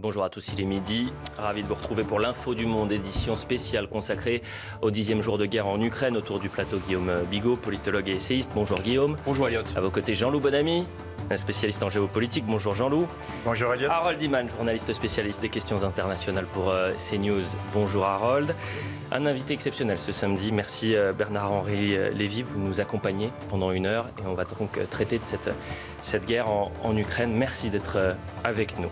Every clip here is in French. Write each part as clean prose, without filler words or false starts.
Bonjour à tous, il est midi. Ravi de vous retrouver pour l'Info du Monde, édition spéciale consacrée au 10e jour de guerre en Ukraine. Autour du plateau, Guillaume Bigot, politologue et essayiste. Bonjour Guillaume. Bonjour Elliot. À vos côtés, Jean-Loup Bonamy, un spécialiste en géopolitique. Bonjour Jean-Loup. Bonjour Elliot. Harold Iman, journaliste spécialiste des questions internationales pour CNews. Bonjour Harold. Un invité exceptionnel ce samedi. Merci Bernard-Henri Lévy, vous nous accompagnez pendant 1 heure et on va donc traiter de cette guerre en Ukraine. Merci d'être avec nous.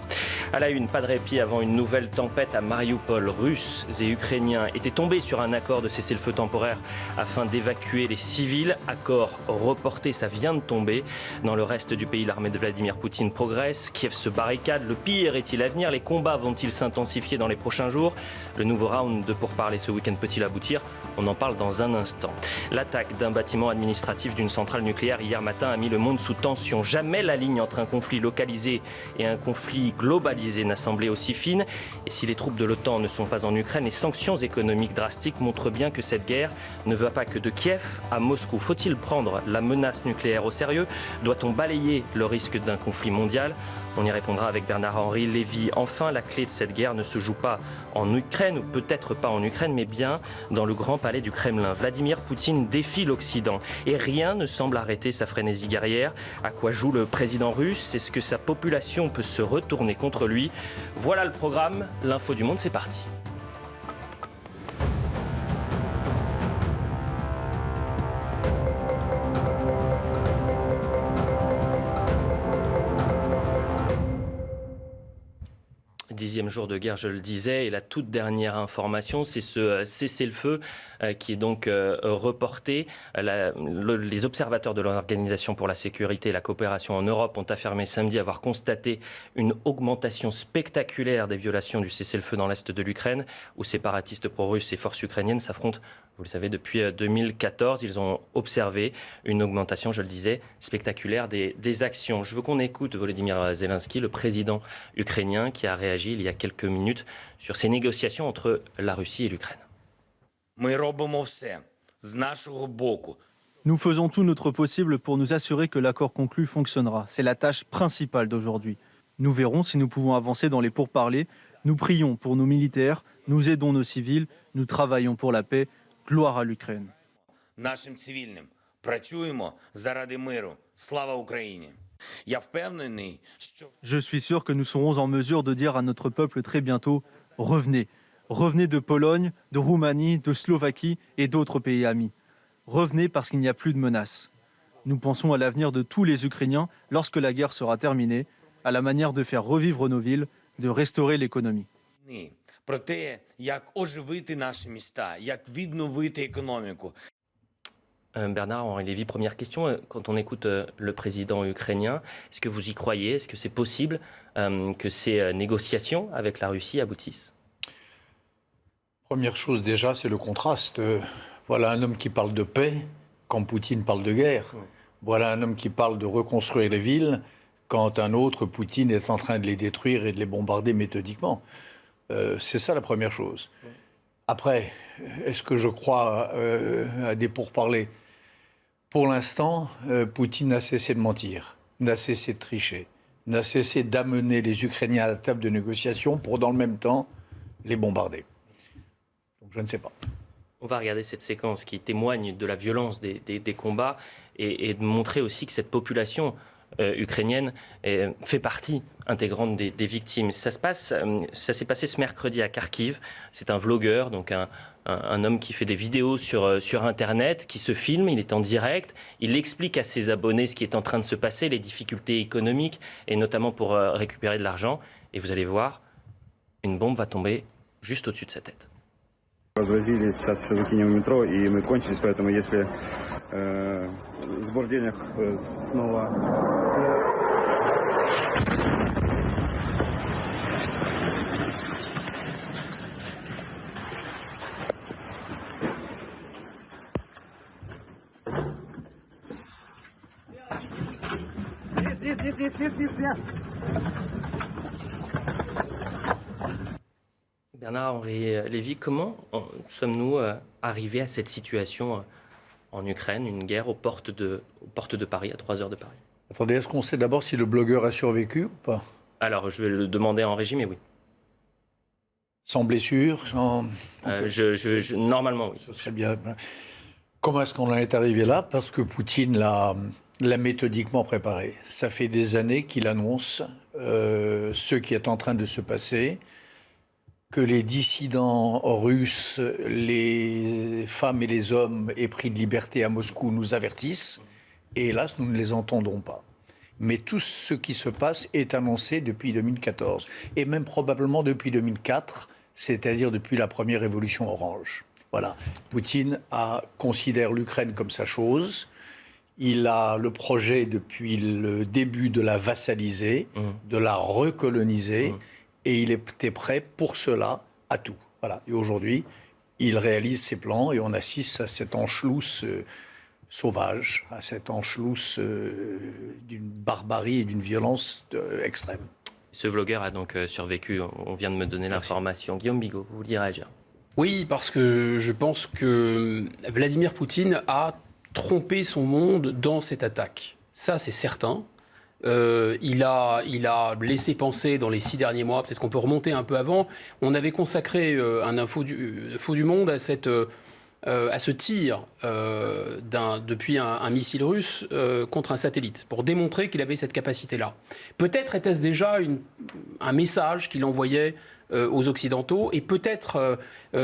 À la une, pas de répit avant une nouvelle tempête à Mariupol. Russes et Ukrainiens étaient tombés sur un accord de cessez-le-feu temporaire afin d'évacuer les civils. Accord reporté, ça vient de tomber. Dans le reste du pays, l'armée de Vladimir Poutine progresse. Kiev se barricade. Le pire est-il à venir? Les combats vont-ils s'intensifier dans les prochains jours? Le nouveau round de pourparlers ce week-end peut-il aboutir? On en parle dans un instant. L'attaque d'un bâtiment administratif d'une centrale nucléaire hier matin a mis le monde sous tension. Jamais la ligne entre un conflit localisé et un conflit globalisé n'a semblé aussi fine. Et si les troupes de l'OTAN ne sont pas en Ukraine, les sanctions économiques drastiques montrent bien que cette guerre ne va pas que de Kiev à Moscou. Faut-il prendre la menace nucléaire au sérieux? Doit-on balayer le risque d'un conflit mondial? On y répondra avec Bernard-Henri Lévy. Enfin, la clé de cette guerre ne se joue pas en Ukraine, ou peut-être pas en Ukraine, mais bien dans le grand palais du Kremlin. Vladimir Poutine défie l'Occident et rien ne semble arrêter sa frénésie guerrière. À quoi joue le président russe? Est-ce que sa population peut se retourner contre lui? Voilà le programme. L'Info du Monde, c'est parti. Dixième jour de guerre, je le disais, et la toute dernière information, c'est ce cessez-le-feu qui est donc reporté. Les observateurs de l'Organisation pour la sécurité et la coopération en Europe ont affirmé samedi avoir constaté une augmentation spectaculaire des violations du cessez-le-feu dans l'est de l'Ukraine, où séparatistes pro-russes et forces ukrainiennes s'affrontent, vous le savez, depuis 2014. Ils ont observé une augmentation, je le disais, spectaculaire des actions. Je veux qu'on écoute Volodymyr Zelensky, le président ukrainien, qui a réagi il y a quelques minutes sur ces négociations entre la Russie et l'Ukraine. Nous faisons tout notre possible pour nous assurer que l'accord conclu fonctionnera. C'est la tâche principale d'aujourd'hui. Nous verrons si nous pouvons avancer dans les pourparlers. Nous prions pour nos militaires, nous aidons nos civils, nous travaillons pour la paix. Gloire à l'Ukraine. Je suis sûr que nous serons en mesure de dire à notre peuple très bientôt « Revenez ». Revenez de Pologne, de Roumanie, de Slovaquie et d'autres pays amis. Revenez parce qu'il n'y a plus de menaces. Nous pensons à l'avenir de tous les Ukrainiens lorsque la guerre sera terminée, à la manière de faire revivre nos villes, de restaurer l'économie. Bernard-Henri Lévy, première question. Quand on écoute le président ukrainien, est-ce que vous y croyez? Est-ce que c'est possible que ces négociations avec la Russie aboutissent? Première chose déjà, c'est le contraste. Voilà un homme qui parle de paix quand Poutine parle de guerre. Voilà un homme qui parle de reconstruire les villes quand un autre, Poutine, est en train de les détruire et de les bombarder méthodiquement. C'est ça la première chose. Après, est-ce que je crois à des pourparlers? Pour l'instant, Poutine n'a cessé de mentir, n'a cessé de tricher, n'a cessé d'amener les Ukrainiens à la table de négociation pour, dans le même temps, les bombarder. Donc je ne sais pas. On va regarder cette séquence qui témoigne de la violence des combats et de montrer aussi que cette population ukrainienne fait partie intégrante des victimes. Ça s'est passé ce mercredi à Kharkiv. C'est un vlogueur, donc un homme qui fait des vidéos sur Internet, qui se filme, il est en direct, il explique à ses abonnés ce qui est en train de se passer, les difficultés économiques, et notamment pour récupérer de l'argent. Et vous allez voir, une bombe va tomber juste au-dessus de sa tête. Развозили, сейчас все закинем в метро, и мы кончились, поэтому если сбор денег снова... Здесь. Bernard-Henri Lévy, comment sommes-nous arrivés à cette situation en Ukraine, une guerre aux portes de Paris, à 3 heures de Paris? Attendez, est-ce qu'on sait d'abord si le blogueur a survécu ou pas? Alors, je vais le demander en régie, mais oui. Sans blessure, sans... Normalement, oui. Ce serait bien. Comment est-ce qu'on en est arrivé là? Parce que Poutine l'a méthodiquement préparé. Ça fait des années qu'il annonce ce qui est en train de se passer, que les dissidents russes, les femmes et les hommes épris de liberté à Moscou nous avertissent, et hélas, nous ne les entendons pas. Mais tout ce qui se passe est annoncé depuis 2014, et même probablement depuis 2004, c'est-à-dire depuis la première révolution orange. Voilà. Poutine considère l'Ukraine comme sa chose. Il a le projet depuis le début de la vassaliser, de la recoloniser, et il était prêt pour cela à tout. Voilà. Et aujourd'hui, il réalise ses plans et on assiste à cette Anschluss sauvage, à cette Anschluss d'une barbarie et d'une violence extrême. Ce vlogueur a donc survécu, on vient de me donner l'information. Guillaume Bigot, vous vouliez réagir? Oui, parce que je pense que Vladimir Poutine a trompé son monde dans cette attaque. Ça, c'est certain. Il a laissé penser dans les 6 derniers mois, peut-être qu'on peut remonter un peu avant, on avait consacré un Info du Monde à ce tir depuis un missile russe contre un satellite, pour démontrer qu'il avait cette capacité-là. Peut-être était-ce déjà un message qu'il envoyait aux Occidentaux, et peut-être,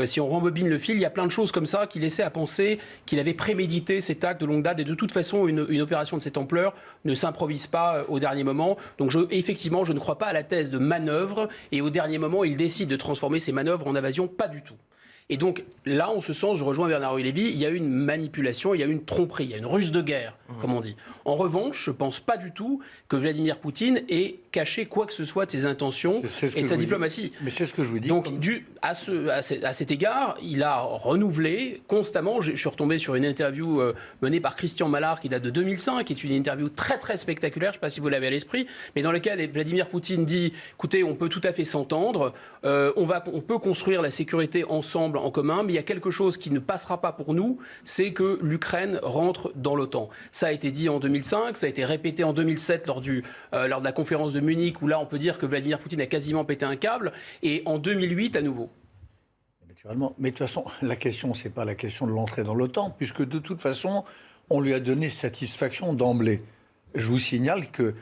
si on rembobine le fil, il y a plein de choses comme ça qui laissaient à penser qu'il avait prémédité cet acte de longue date, et de toute façon, une opération de cette ampleur ne s'improvise pas au dernier moment. Donc effectivement, je ne crois pas à la thèse de manœuvre, et au dernier moment, il décide de transformer ces manœuvres en invasion, pas du tout. Et donc là, en ce sens, je rejoins Bernard-Henri Lévy, il y a eu une manipulation, il y a eu une tromperie, il y a une ruse de guerre, comme on dit. En revanche, je ne pense pas du tout que Vladimir Poutine ait caché quoi que ce soit de ses intentions et de sa diplomatie. Mais c'est ce que je vous dis. Donc, à cet égard, il a renouvelé constamment. Je suis retombé sur une interview menée par Christian Mallard qui date de 2005, qui est une interview très très spectaculaire, je ne sais pas si vous l'avez à l'esprit, mais dans laquelle Vladimir Poutine dit, écoutez, on peut tout à fait s'entendre, on peut construire la sécurité ensemble, en commun, mais il y a quelque chose qui ne passera pas pour nous, c'est que l'Ukraine rentre dans l'OTAN. Ça a été dit en 2005, ça a été répété en 2007 lors de la conférence de Munich, où là on peut dire que Vladimir Poutine a quasiment pété un câble, et en 2008 à nouveau. Naturellement. Mais de toute façon, la question, c'est pas la question de l'entrée dans l'OTAN, puisque de toute façon, on lui a donné satisfaction d'emblée. Je vous signale que,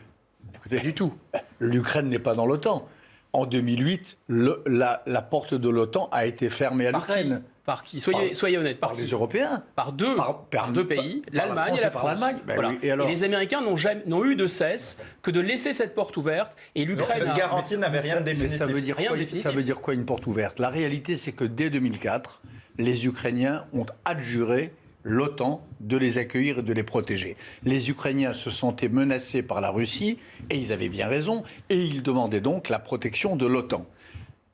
écoutez, du tout, l'Ukraine n'est pas dans l'OTAN. En 2008, la porte de l'OTAN a été fermée à l'Ukraine. Par qui? Soyez honnête. Par les Européens. Par deux pays, l'Allemagne et la France. Ben voilà. oui, et les Américains n'ont eu de cesse que de laisser cette porte ouverte. Et l'Ukraine. Cette garantie n'avait rien de définitif. Ça veut dire quoi une porte ouverte? La réalité, c'est que dès 2004, les Ukrainiens ont adjuré l'OTAN de les accueillir et de les protéger. Les Ukrainiens se sentaient menacés par la Russie, et ils avaient bien raison, et ils demandaient donc la protection de l'OTAN.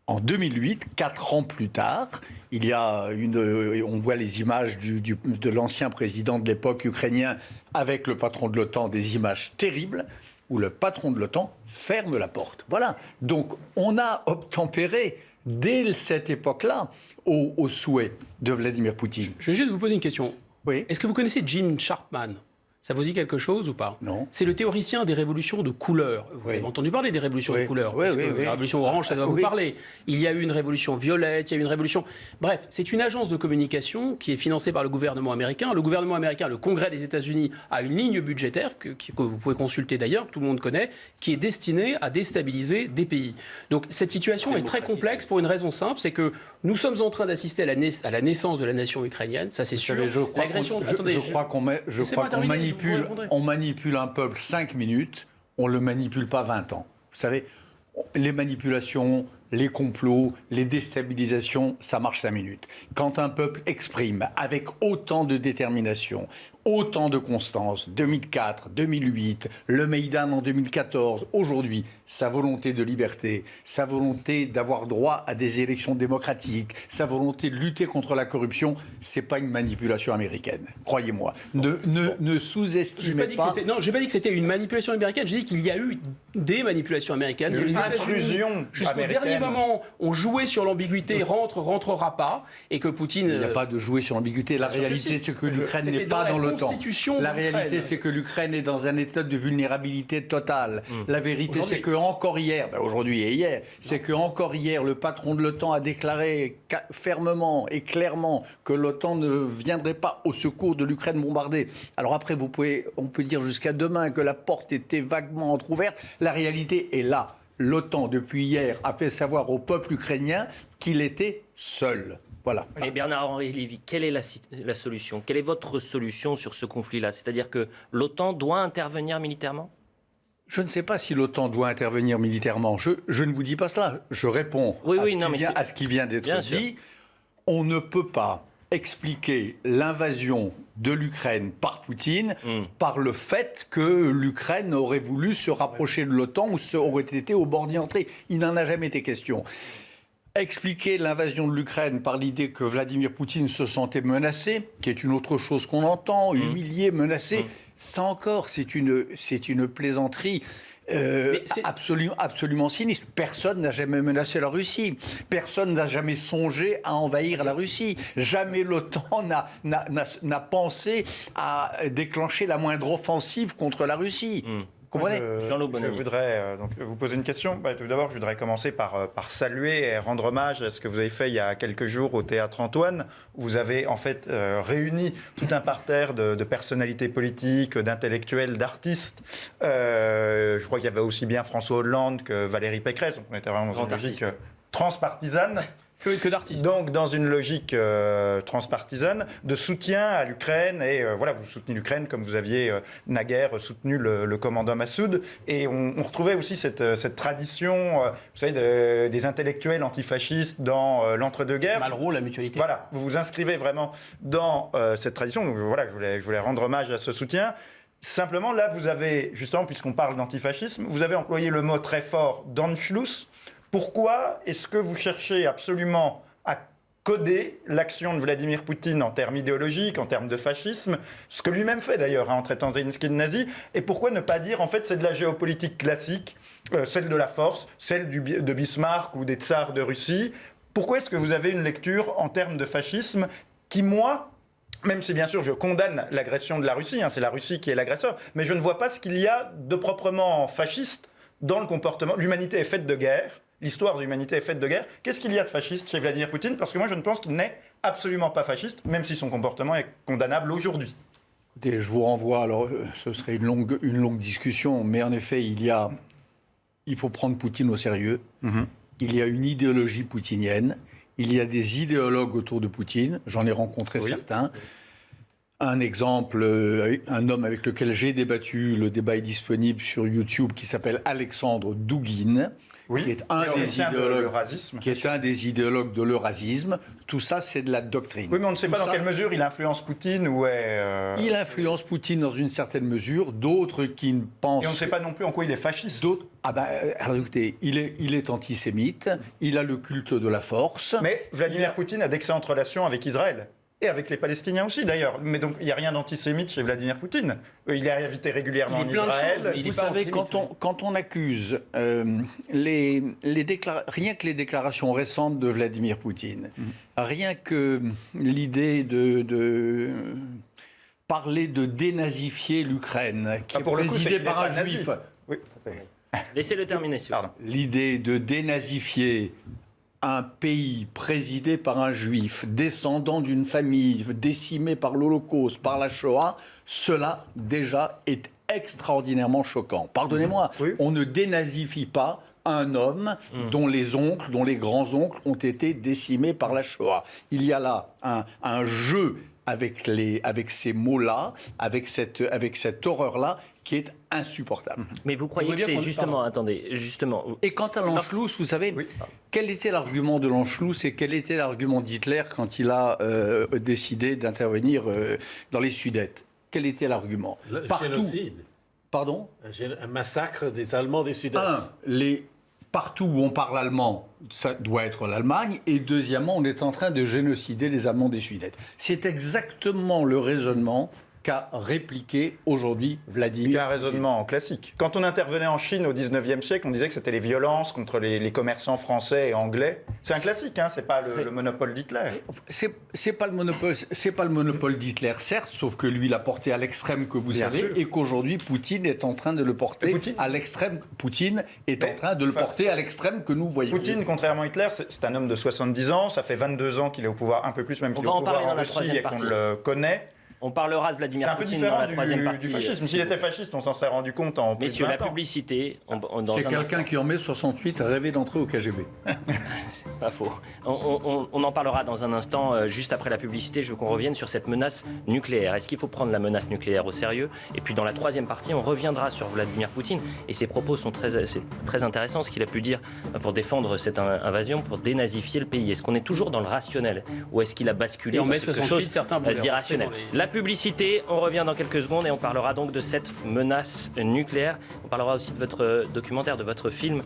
En 2008, 4 ans plus tard, on voit les images de l'ancien président de l'époque ukrainien avec le patron de l'OTAN, des images terribles, où le patron de l'OTAN ferme la porte. Voilà. Donc on a obtempéré dès cette époque-là au souhait de Vladimir Poutine. Je vais juste vous poser une question. Oui. Est-ce que vous connaissez Jim Sharpman ? Ça vous dit quelque chose ou pas? Non. C'est le théoricien des révolutions de couleur. Vous avez entendu parler des révolutions de couleur? Oui. La révolution orange, ça doit vous parler. Il y a eu une révolution violette, il y a eu une révolution... Bref, c'est une agence de communication qui est financée par le gouvernement américain. Le gouvernement américain, le Congrès des États-Unis, a une ligne budgétaire, que vous pouvez consulter d'ailleurs, que tout le monde connaît, qui est destinée à déstabiliser des pays. Donc cette situation est très complexe pour une raison simple, c'est que nous sommes en train d'assister à la naissance de la nation ukrainienne, ça c'est sûr. Je crois qu'on manipule un peuple 5 minutes, on ne le manipule pas 20 ans. Vous savez, les manipulations, les complots, les déstabilisations, ça marche 5 minutes. Quand un peuple exprime avec autant de détermination, autant de constance, 2004, 2008, le Maïdan en 2014, aujourd'hui, sa volonté de liberté, sa volonté d'avoir droit à des élections démocratiques, sa volonté de lutter contre la corruption, c'est pas une manipulation américaine, croyez-moi. Ne sous-estimez pas... Non, j'ai pas dit que c'était une manipulation américaine, j'ai dit qu'il y a eu des manipulations américaines. Une intrusion jusqu'au dernier moment, on jouait sur l'ambiguïté, rentrera pas, et que Poutine... Il n'y a pas de jouer sur l'ambiguïté. La réalité, c'est que l'Ukraine n'est pas dans l'OTAN. constitution La d'Ukraine. réalité, c'est que l'Ukraine est dans un état de vulnérabilité totale. La vérité, c'est que encore hier, aujourd'hui et hier, c'est que encore hier, le patron de l'OTAN a déclaré fermement et clairement que l'OTAN ne viendrait pas au secours de l'Ukraine bombardée. Alors après, on peut dire jusqu'à demain que la porte était vaguement entrouverte. La réalité est là. L'OTAN, depuis hier, a fait savoir au peuple ukrainien qu'il était seul. Voilà. Mais Bernard-Henri Lévy, quelle est la solution ? Quelle est votre solution sur ce conflit-là ? C'est-à-dire que l'OTAN doit intervenir militairement ? Je ne sais pas si l'OTAN doit intervenir militairement. Je ne vous dis pas cela. Je réponds à ce qui vient d'être dit. On ne peut pas expliquer l'invasion de l'Ukraine par Poutine par le fait que l'Ukraine aurait voulu se rapprocher de l'OTAN ou aurait été au bord d'y entrer. Il n'en a jamais été question. Expliquer l'invasion de l'Ukraine par l'idée que Vladimir Poutine se sentait menacé, qui est une autre chose qu'on entend, humilié, menacé, ça encore, c'est une plaisanterie. Absolument sinistre. Personne n'a jamais menacé la Russie. Personne n'a jamais songé à envahir la Russie. Jamais l'OTAN n'a pensé à déclencher la moindre offensive contre la Russie. Comprenez ? Je voudrais donc vous poser une question. Tout d'abord, je voudrais commencer par saluer et rendre hommage à ce que vous avez fait il y a quelques jours au Théâtre Antoine, où vous avez en fait réuni tout un parterre de personnalités politiques, d'intellectuels, d'artistes. Je crois qu'il y avait aussi bien François Hollande que Valérie Pécresse. Donc on était vraiment dans une logique transpartisane. Que d'artistes. Donc, dans une logique transpartisane de soutien à l'Ukraine. Et voilà, vous soutenez l'Ukraine comme vous aviez naguère soutenu le commandant Massoud. Et on retrouvait aussi cette tradition, vous savez, des intellectuels antifascistes dans l'entre-deux-guerres. Malraux, la mutualité. Voilà, vous vous inscrivez vraiment dans cette tradition. Donc voilà, je voulais rendre hommage à ce soutien. Simplement, là, vous avez, justement, puisqu'on parle d'antifascisme, vous avez employé le mot très fort d'Anschluss. Pourquoi est-ce que vous cherchez absolument à coder l'action de Vladimir Poutine en termes idéologiques, en termes de fascisme, ce que lui-même fait d'ailleurs en traitant Zelensky de nazi, et pourquoi ne pas dire en fait c'est de la géopolitique classique, celle de la force, celle de Bismarck ou des tsars de Russie. Pourquoi est-ce que vous avez une lecture en termes de fascisme qui, moi, même si bien sûr je condamne l'agression de la Russie, c'est la Russie qui est l'agresseur, mais je ne vois pas ce qu'il y a de proprement fasciste dans le comportement. L'humanité est faite de guerre. L'histoire de l'humanité est faite de guerre. Qu'est-ce qu'il y a de fasciste chez Vladimir Poutine ? Parce que moi, je ne pense qu'il n'est absolument pas fasciste, même si son comportement est condamnable aujourd'hui. Écoutez, je vous renvoie, alors ce serait une longue discussion, mais en effet, il faut prendre Poutine au sérieux. Il y a une idéologie poutinienne, il y a des idéologues autour de Poutine, j'en ai rencontré certains. Un exemple, un homme avec lequel j'ai débattu, le débat est disponible sur YouTube, qui s'appelle Alexandre Douguine, qui est un des idéologues de l'eurasisme. Tout ça, c'est de la doctrine. Oui, mais on ne sait pas dans quelle mesure il influence Poutine ou est... Il influence Poutine dans une certaine mesure, d'autres qui ne pensent... Et on ne sait pas non plus en quoi il est fasciste. Alors écoutez, il est antisémite, il a le culte de la force. Mais Vladimir Poutine a d'excellentes relations avec Israël. Et avec les Palestiniens aussi, d'ailleurs. Mais donc, il n'y a rien d'antisémite chez Vladimir Poutine. Il est invité régulièrement en Israël. Vous savez, quand on accuse rien que les déclarations récentes de Vladimir Poutine, rien que l'idée de parler de dénazifier l'Ukraine, qui est présidée par un juif... Oui. Laissez-le terminer, Pardon. L'idée de dénazifier un pays présidé par un juif, descendant d'une famille décimée par l'Holocauste, par la Shoah, cela déjà est extraordinairement choquant. Pardonnez-moi, on ne dénazifie pas un homme dont les oncles, dont les grands-oncles ont été décimés par la Shoah. Il y a là un jeu avec ces mots-là, avec cette horreur-là, qui est insupportable. Mais vous croyez que c'est justement... Attendez, justement... Et quant à l'Anschluss, vous savez, quel était l'argument de l'Anschluss et quel était l'argument d'Hitler quand il a décidé d'intervenir dans les Sudètes ? Quel était l'argument ? Génocide. Pardon ? Un massacre des Allemands des Sudètes. Partout où on parle allemand, ça doit être l'Allemagne. Et deuxièmement, on est en train de génocider les Allemands des Sudètes. C'est exactement le raisonnement qu'a répliqué aujourd'hui Vladimir Il y a un Poutine. raisonnement classique. Quand on intervenait en Chine au 19e siècle, on disait que c'était les violences contre les commerçants français et anglais. C'est un classique, hein, c'est pas le monopole d'Hitler. C'est pas le monopole d'Hitler, certes, sauf que lui l'a porté à l'extrême que vous Bien savez, sûr. et qu'aujourd'hui Poutine est en train de le porter à l'extrême. Poutine est en train de le porter à l'extrême que nous voyons. Poutine, contrairement à Hitler, c'est un homme de 70 ans, ça fait 22 ans qu'il est au pouvoir, un peu plus même qu'il est va au en pouvoir parler dans en la Russie troisième et qu'on partie. le connaît. On parlera de C'est Vladimir un peu Poutine dans différent la troisième partie. du fascisme. S'il était fasciste, on s'en serait rendu compte en plus Messieurs, de la 20 ans. publicité, dans C'est un quelqu'un instant. qui en mai 68 rêvait d'entrer au KGB. C'est pas faux. On en parlera dans un instant, juste après la publicité. Je veux qu'on revienne sur cette menace nucléaire. Est-ce qu'il faut prendre la menace nucléaire au sérieux? Et puis dans la troisième partie, on reviendra sur Vladimir Poutine. Et ses propos sont très intéressants, ce qu'il a pu dire pour défendre cette invasion, pour dénazifier le pays. Est-ce qu'on est toujours dans le rationnel? Ou est-ce qu'il a basculé Et en dans mai quelque 68, chose certains voulaient d'irrationnel? rentrer dans les- La publicité, on revient dans quelques secondes et on parlera donc de cette menace nucléaire. On parlera aussi de votre documentaire, de votre film,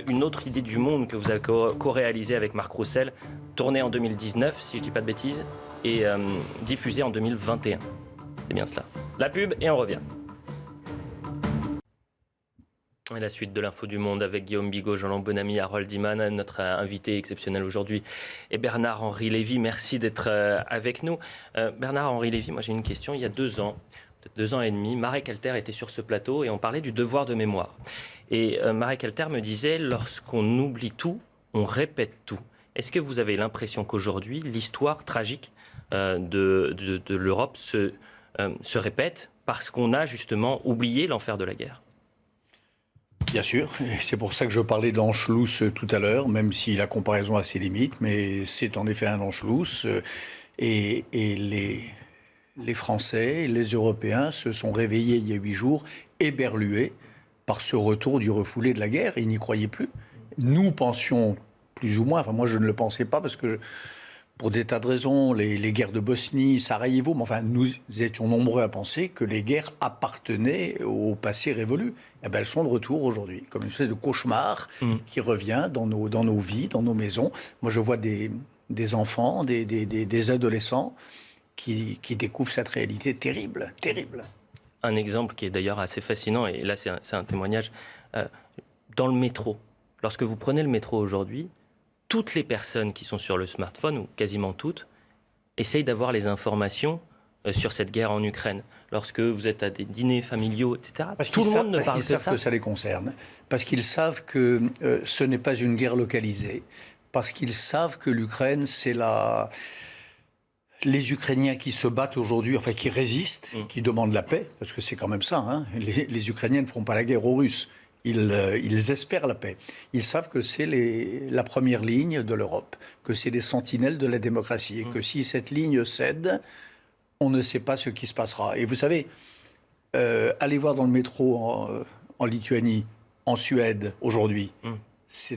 Une autre idée du monde, que vous avez co-réalisé avec Marc Roussel, tourné en 2019, si je ne dis pas de bêtises, et diffusé en 2021. C'est bien cela. La pub et on revient. Et la suite de l'info du monde avec Guillaume Bigot, Jean-Laurent Bonamy, Harold Iman, notre invité exceptionnel aujourd'hui, et Bernard-Henri Lévy. Merci d'être avec nous. Bernard-Henri Lévy, moi j'ai une question. Il y a 2 ans, peut-être 2 ans et demi, Marek Alter était sur ce plateau et on parlait du devoir de mémoire. Et Marek Alter me disait, lorsqu'on oublie tout, on répète tout. Est-ce que vous avez l'impression qu'aujourd'hui, l'histoire tragique de l'Europe se répète parce qu'on a justement oublié l'enfer de la guerre? Bien sûr, et c'est pour ça que je parlais d'Anschluss tout à l'heure, même si la comparaison a ses limites, mais c'est en effet un Anschluss. Et les Français, les Européens se sont réveillés il y a 8 jours, éberlués par ce retour du refoulé de la guerre. Ils n'y croyaient plus. Nous pensions plus ou moins, enfin moi je ne le pensais pas parce que pour des tas de raisons, les guerres de Bosnie, Sarajevo, mais enfin nous étions nombreux à penser que les guerres appartenaient au passé révolu. Eh ben, elles sont de retour aujourd'hui, comme une espèce de cauchemar qui revient dans nos vies, dans nos maisons. Moi je vois des enfants, des adolescents qui découvrent cette réalité terrible, terrible. Un exemple qui est d'ailleurs assez fascinant, et là c'est un témoignage, dans le métro. Lorsque vous prenez le métro aujourd'hui, toutes les personnes qui sont sur le smartphone, ou quasiment toutes, essayent d'avoir les informations sur cette guerre en Ukraine. Lorsque vous êtes à des dîners familiaux, etc., tout le monde ne parle que de ça. Parce qu'ils savent que ça les concerne, parce qu'ils savent que ce n'est pas une guerre localisée, parce qu'ils savent que l'Ukraine, c'est les Ukrainiens qui se battent aujourd'hui, enfin qui résistent, qui demandent la paix, parce que c'est quand même ça, hein. Les Ukrainiens ne feront pas la guerre aux Russes. Ils espèrent la paix. Ils savent que c'est la première ligne de l'Europe, que c'est les sentinelles de la démocratie, et que si cette ligne cède, on ne sait pas ce qui se passera. Et vous savez, allez voir dans le métro en Lituanie, en Suède, aujourd'hui,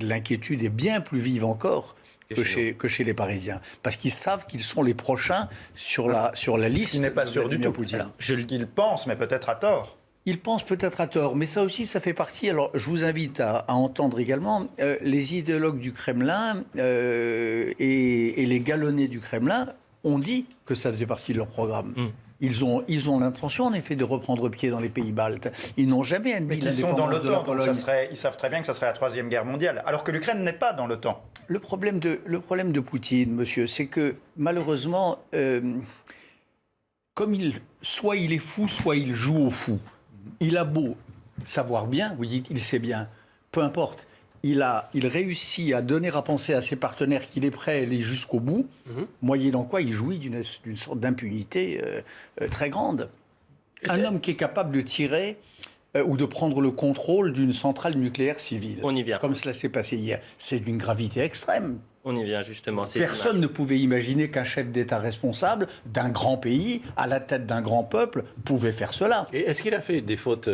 l'inquiétude est bien plus vive encore que chez les Parisiens. Parce qu'ils savent qu'ils sont les prochains sur la liste. Ce qui n'est pas sûr du tout. Poutine. Alors, ce qu'ils pensent, mais peut-être à tort. Ils pensent peut-être à tort, mais ça aussi, ça fait partie. Alors, je vous invite à entendre également les idéologues du Kremlin et les galonnés du Kremlin ont dit que ça faisait partie de leur programme. Ils ont l'intention, en effet, de reprendre pied dans les pays baltes. Ils n'ont jamais admis Mais qu'ils sont dans l'indépendance de la l'OTAN, donc Pologne. ils savent très bien que ça serait la Troisième Guerre mondiale, alors que l'Ukraine n'est pas dans l'OTAN. Le problème de Poutine, monsieur, c'est que malheureusement, comme soit il est fou, soit il joue au fou. Il a beau savoir bien, vous dites, il sait bien, peu importe. Il réussit à donner à penser à ses partenaires qu'il est prêt à aller jusqu'au bout, moyennant quoi il jouit d'une sorte d'impunité très grande. Un homme qui est capable de tirer ou de prendre le contrôle d'une centrale nucléaire civile, On y vient. comme cela s'est passé hier, c'est d'une gravité extrême. On y vient justement. Personne ne pouvait imaginer qu'un chef d'État responsable d'un grand pays, à la tête d'un grand peuple, pouvait faire cela. Et est-ce qu'il a fait des fautes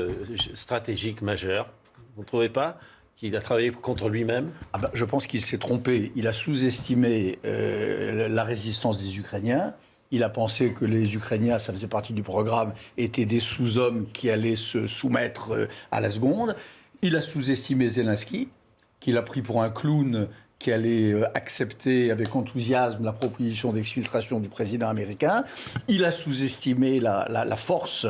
stratégiques majeures? Vous ne trouvez pas qu'il a travaillé contre lui-même? Je pense qu'il s'est trompé. Il a sous-estimé la résistance des Ukrainiens. Il a pensé que les Ukrainiens, ça faisait partie du programme, étaient des sous-hommes qui allaient se soumettre à la seconde. Il a sous-estimé Zelensky, qu'il a pris pour un clown qui allait accepter avec enthousiasme la proposition d'exfiltration du président américain. Il a sous-estimé la force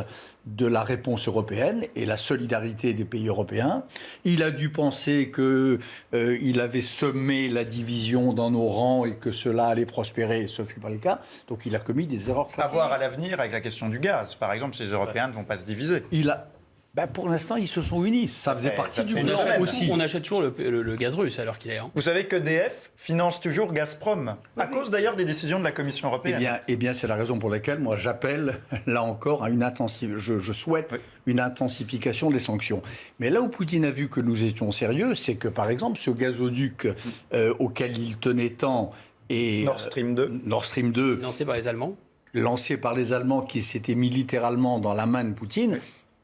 de la réponse européenne et la solidarité des pays européens. Il a dû penser qu'il avait semé la division dans nos rangs et que cela allait prospérer. Ce ne fut pas le cas. Donc il a commis des erreurs stratégiques. À voir à l'avenir avec la question du gaz. Par exemple, ces Européens ne vont pas se diviser. Pour l'instant, ils se sont unis. Ça faisait partie du plan aussi. On achète toujours le gaz russe alors qu'il est. Hein. Vous savez qu'EDF finance toujours Gazprom, à cause d'ailleurs des décisions de la Commission européenne. Eh bien, c'est la raison pour laquelle moi j'appelle là encore à je souhaite une intensification des sanctions. Mais là où Poutine a vu que nous étions sérieux, c'est que par exemple ce gazoduc auquel il tenait tant et Nord Stream 2, Lancé par les Allemands. Lancé par les Allemands qui s'étaient mis littéralement dans la main de Poutine.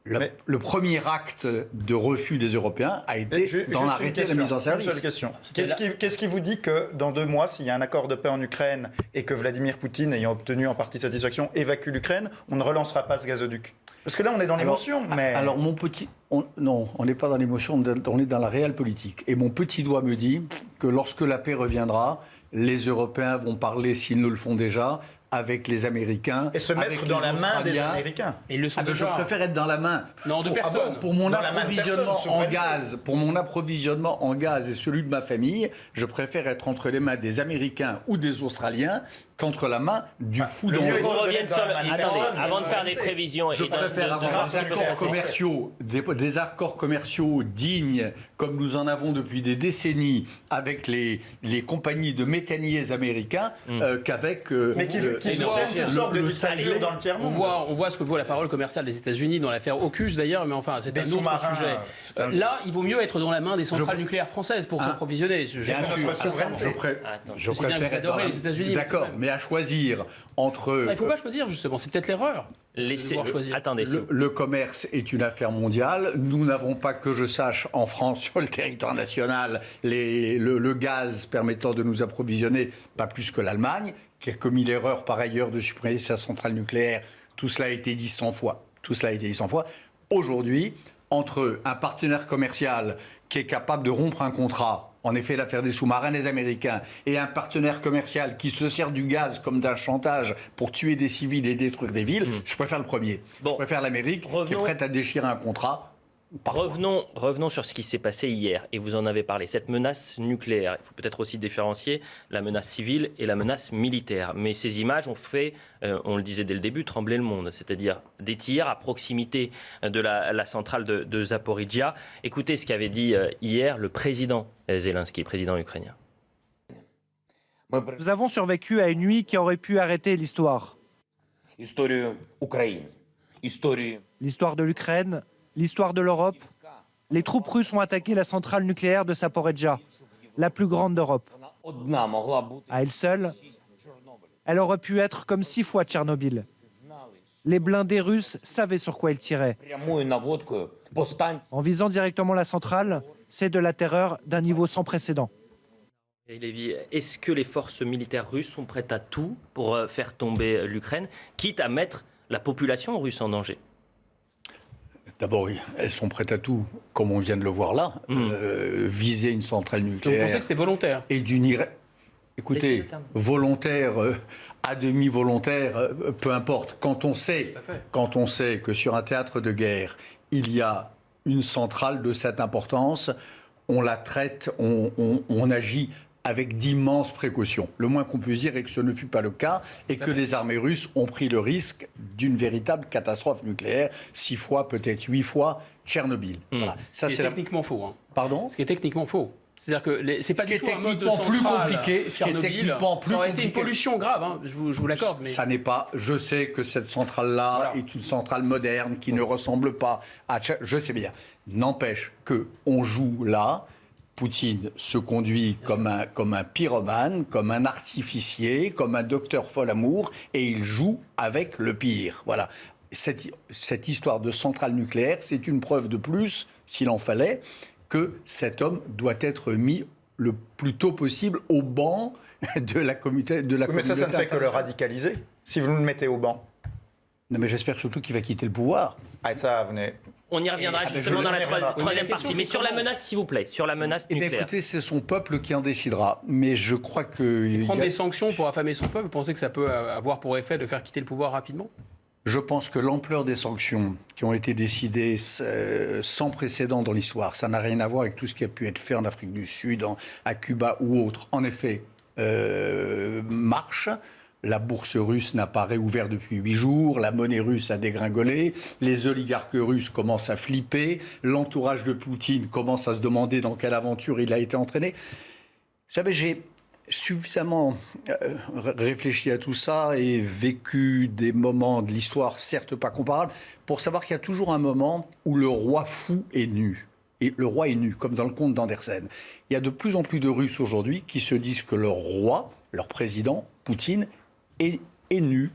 Le premier acte de refus des Européens a été dans l'arrêté de la mise en service. Une seule question. Qu'est-ce qui vous dit que dans 2 mois, s'il y a un accord de paix en Ukraine et que Vladimir Poutine, ayant obtenu en partie satisfaction, évacue l'Ukraine, on ne relancera pas ce gazoduc? Parce que là, on est dans l'émotion. Alors, mon petit... Non, on n'est pas dans l'émotion, on est dans la réelle politique. Et mon petit doigt me dit que lorsque la paix reviendra, les Européens vont parler, s'ils ne le font déjà, avec les Américains. Et se mettre dans la main des Américains. Et ils le sont déjà. Je préfère être dans la main. Non, de personne. Pour mon approvisionnement en gaz, pour mon approvisionnement en gaz et celui de ma famille, je préfère être entre les mains des Américains ou des Australiens qu'entre la main du fou On revienne sur avant de faire des prévisions. Je préfère avoir des accords commerciaux dignes, comme nous en avons depuis des décennies, avec les compagnies de mécaniers américains, qu'avec... Mais qui voient toutes sortes de dictatures dans le tiers-monde. On voit ce que vaut la parole commerciale des États-Unis dans l'affaire AUKUS d'ailleurs, mais enfin, c'est un autre sujet. Là, il vaut mieux être dans la main des centrales nucléaires françaises pour s'approvisionner. Bien sûr, je préfère être dans les États-Unis. D'accord, mais à choisir entre... Il ne faut pas choisir, justement, c'est peut-être l'erreur. Attendez. Le commerce est une affaire mondiale. Nous n'avons pas, que je sache, en France, sur le territoire national, le gaz permettant de nous approvisionner, pas plus que l'Allemagne, qui a commis l'erreur par ailleurs de supprimer sa centrale nucléaire. Tout cela a été dit 100 fois. Aujourd'hui, entre un partenaire commercial qui est capable de rompre un contrat, en effet l'affaire des sous-marins des Américains, et un partenaire commercial qui se sert du gaz comme d'un chantage pour tuer des civils et détruire des villes, je préfère le premier. Je préfère l'Amérique qui est prête à déchirer un contrat. Revenons sur ce qui s'est passé hier, et vous en avez parlé, cette menace nucléaire. Il faut peut-être aussi différencier la menace civile et la menace militaire. Mais ces images ont fait, on le disait dès le début, trembler le monde, c'est-à-dire des tirs à proximité de la centrale de Zaporijia. Écoutez ce qu'avait dit hier le président Zelensky, président ukrainien. Nous avons survécu à une nuit qui aurait pu arrêter l'histoire. L'histoire de l'Ukraine, l'histoire de l'Europe. Les troupes russes ont attaqué la centrale nucléaire de Zaporijia, la plus grande d'Europe. À elle seule, elle aurait pu être comme 6 fois Tchernobyl. Les blindés russes savaient sur quoi ils tiraient. En visant directement la centrale, c'est de la terreur d'un niveau sans précédent. Et Lévy, est-ce que les forces militaires russes sont prêtes à tout pour faire tomber l'Ukraine, quitte à mettre la population russe en danger ? D'abord, elles sont prêtes à tout, comme on vient de le voir là. Viser une centrale nucléaire. Vous pensez que c'était volontaire ? Et écoutez, volontaire, à demi volontaire, peu importe. Quand on sait que sur un théâtre de guerre, il y a une centrale de cette importance, on la traite, on agit avec d'immenses précautions. Le moins qu'on puisse dire est que ce ne fut pas le cas et que les armées russes ont pris le risque d'une véritable catastrophe nucléaire, 6 fois, peut-être 8 fois, Tchernobyl. Voilà. Ça, c'est techniquement faux. Hein. Pardon ? Ce qui est techniquement faux. C'est-à-dire que c'est pas du tout un mode de plus centrale. Compliqué. Ce qui est techniquement plus compliqué. Ça aurait été une pollution grave, hein, je vous l'accorde. Mais... Ça n'est pas. Je sais que cette centrale-là est une centrale moderne qui ne ressemble pas à. Je sais bien. N'empêche que on joue là. Poutine se conduit comme un pyromane, comme un artificier, comme un docteur Folamour, et il joue avec le pire. Voilà. Cette histoire de centrale nucléaire, c'est une preuve de plus, s'il en fallait, que cet homme doit être mis le plus tôt possible au banc de la communauté. Mais ça ne fait que le radicaliser, si vous le mettez au banc. Non, mais j'espère surtout qu'il va quitter le pouvoir. Ah, ça, venez. On y reviendra justement dans la troisième partie. Mais sur la menace, s'il vous plaît, sur la menace nucléaire. Écoutez, c'est son peuple qui en décidera. Mais je crois que... Prendre des sanctions pour affamer son peuple, vous pensez que ça peut avoir pour effet de faire quitter le pouvoir rapidement ? Je pense que l'ampleur des sanctions qui ont été décidées sans précédent dans l'histoire, ça n'a rien à voir avec tout ce qui a pu être fait en Afrique du Sud, à Cuba ou autre. En effet, marche. La bourse russe n'a pas réouvert depuis 8 jours, la monnaie russe a dégringolé, les oligarques russes commencent à flipper, l'entourage de Poutine commence à se demander dans quelle aventure il a été entraîné. Vous savez, j'ai suffisamment réfléchi à tout ça et vécu des moments de l'histoire, certes pas comparables, pour savoir qu'il y a toujours un moment où le roi fou est nu. Et le roi est nu, comme dans le conte d'Andersen. Il y a de plus en plus de Russes aujourd'hui qui se disent que leur roi, leur président, Poutine, est nu,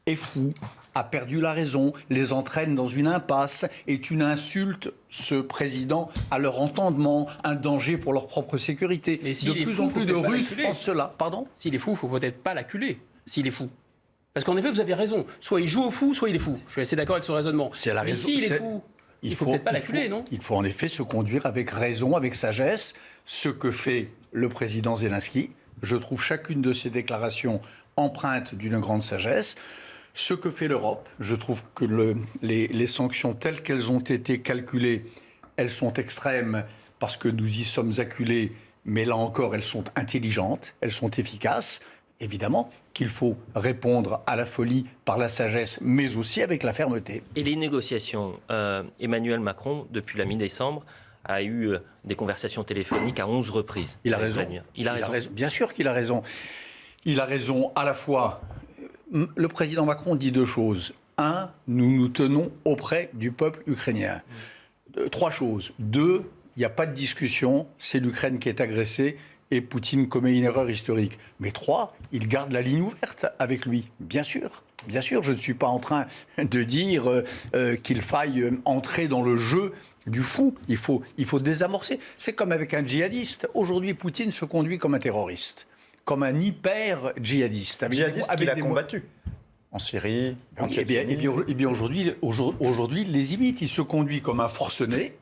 est fou, a perdu la raison, les entraîne dans une impasse, est une insulte, ce président, à leur entendement, un danger pour leur propre sécurité. Mais de plus en plus de Russes pensent cela. Pardon ? S'il est fou, il ne faut peut-être pas l'acculer, s'il est fou. Parce qu'en effet, vous avez raison. Soit il joue au fou, soit il est fou. Je suis assez d'accord avec ce raisonnement. C'est la raison. Mais s'il est fou, il faut peut-être pas l'acculer, non ? Il faut en effet se conduire avec raison, avec sagesse, ce que fait le président Zelensky. Je trouve chacune de ses déclarations empreinte d'une grande sagesse. Ce que fait l'Europe, je trouve que les sanctions telles qu'elles ont été calculées, elles sont extrêmes parce que nous y sommes acculés, mais là encore, elles sont intelligentes, elles sont efficaces. Évidemment qu'il faut répondre à la folie par la sagesse, mais aussi avec la fermeté. Et les négociations, Emmanuel Macron, depuis la mi-décembre, a eu des conversations téléphoniques à 11 reprises. Il a raison. Il a raison. Bien sûr qu'il a raison. Il a raison à la fois. Le président Macron dit 2 choses. 1, nous nous tenons auprès du peuple ukrainien. 3 choses. 2, il n'y a pas de discussion, c'est l'Ukraine qui est agressée et Poutine commet une erreur historique. Mais 3, il garde la ligne ouverte avec lui. Bien sûr, je ne suis pas en train de dire qu'il faille entrer dans le jeu du fou. Il faut désamorcer. C'est comme avec un djihadiste. Aujourd'hui, Poutine se conduit comme un terroriste, comme un hyper-djihadiste. Djihadiste qu'il a combattu en Syrie, en Tchétchénie. Eh bien aujourd'hui, il les imite. Il se conduit comme un forcené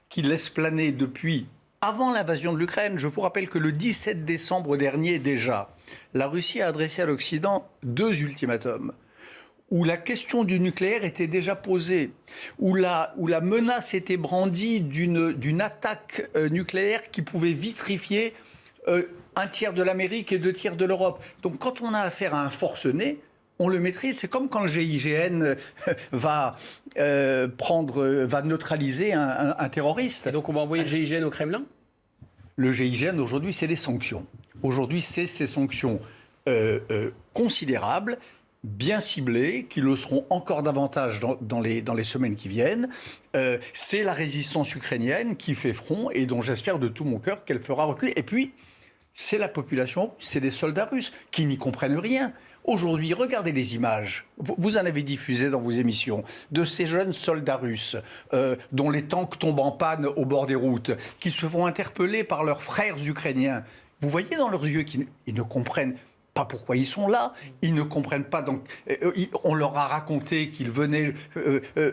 qui laisse planer depuis avant l'invasion de l'Ukraine. Je vous rappelle que le 17 décembre dernier déjà, la Russie a adressé à l'Occident 2 ultimatums où la question du nucléaire était déjà posée, où la menace était brandie d'une attaque nucléaire qui pouvait vitrifier 1/3 de l'Amérique et 2/3 de l'Europe. Donc quand on a affaire à un forcené, on le maîtrise. C'est comme quand le GIGN va neutraliser un terroriste. Et donc on va envoyer le GIGN au Kremlin ? Le GIGN, aujourd'hui, c'est les sanctions. Aujourd'hui, c'est ces sanctions considérables, bien ciblées, qui le seront encore davantage dans les semaines qui viennent. C'est la résistance ukrainienne qui fait front et dont j'espère de tout mon cœur qu'elle fera reculer. Et puis, c'est la population, c'est des soldats russes qui n'y comprennent rien. Aujourd'hui, regardez les images, vous en avez diffusé dans vos émissions, de ces jeunes soldats russes dont les tanks tombent en panne au bord des routes, qui se font interpeller par leurs frères ukrainiens. Vous voyez dans leurs yeux qu'ils ne comprennent pas pourquoi ils sont là, ils ne comprennent pas. Donc, on leur a raconté qu'ils venaient